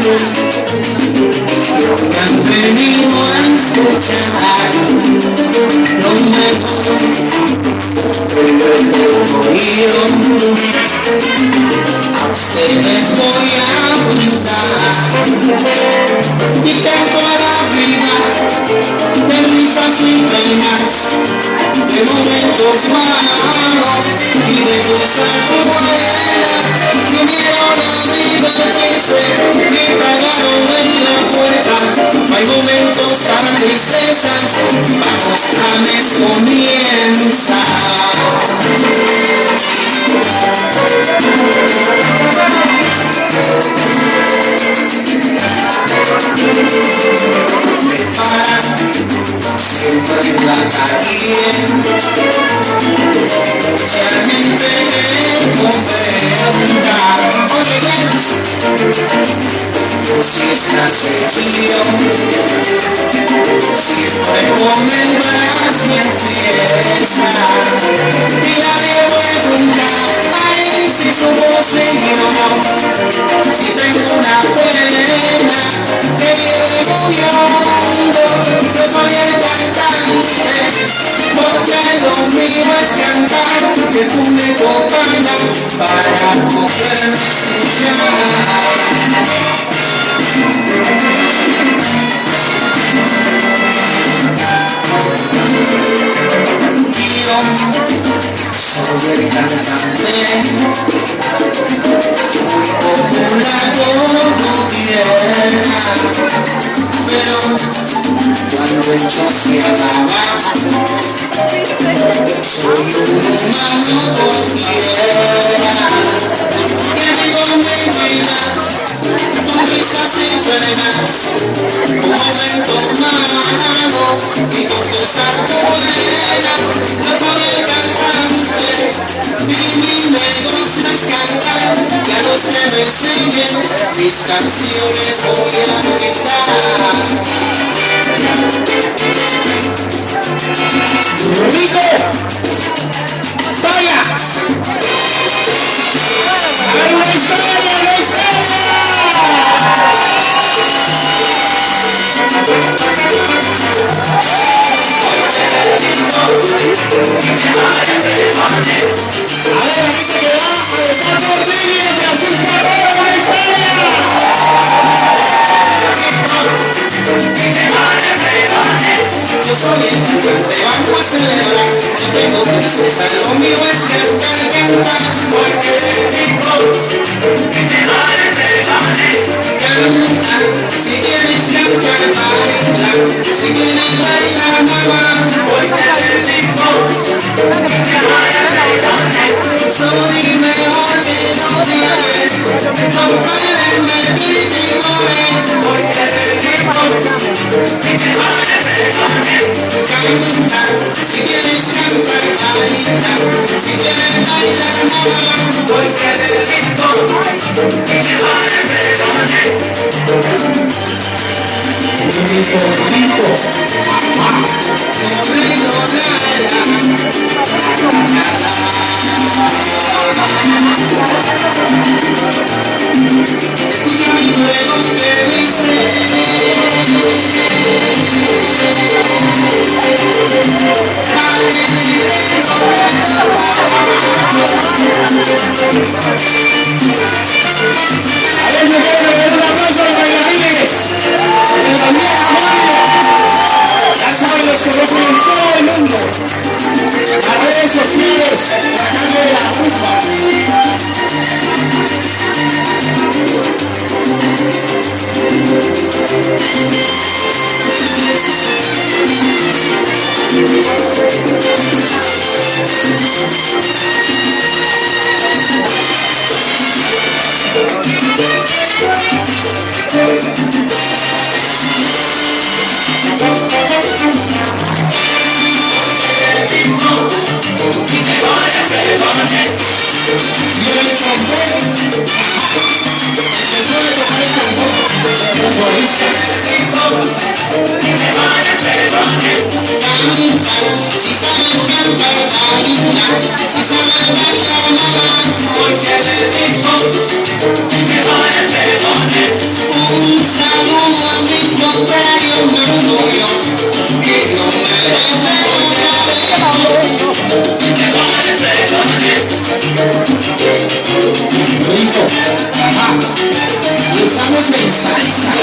Me han venido a escuchar lo mejor del oído. A ustedes voy a brindar y canto a la vida de risas y penas, de momentos malos y de cosas buenas. Vinieron a divertirse y pagaron en la puerta. No hay momentos para tristezas, vamos, la mes comienza. Siempre en la calle, mucha gente que comenta. Oye, James, si estás seguido, siempre con el brazo en fiesta. Y nadie pregunta, ay, si somos seguidos, si tengo una pena que llevo llorando, yo soy el cantante, porque lo mío es cantar, que el público paga para poderme escuchar. Soy el cantante, muy popular por tierra, pero cuando el show se acaba, soy un humano cualquiera, que vivo mi vida con risas y penas, con momentos malos y con cosas buenas. Yo soy el cantante y mi negocio es cantar, y a los que me siguen mis canciones voy a gritar. ¡Rico! ¡Vaya! ¡A ver una historia, una historia! A ver, la gente que va a los Tacos Tigres, Francisco Toro, una historia. Yo soy el cantante, vamos a celebrar. No tengo tristeza, lo mío es cantar, cantar. Porque digo que te vale, canta. Si quieres cantar, baila. Si quieres bailar, mamá. Porque digo que te vale, soy mejor que nadie. Compárenme críticos. Porque digo que te vale, canta. Si quieres cantar, baila. Si quieres bailar, mamá. Porque digo que te vale, escucha mi pregón que dice: a ver, yo quiero ver un aplauso a los bailarines de la vieja Juana. Ya saben, los conocen en todo el mundo. Las redes sociales, la calle de la rumba. Rico, ajá, y estamos en salsa.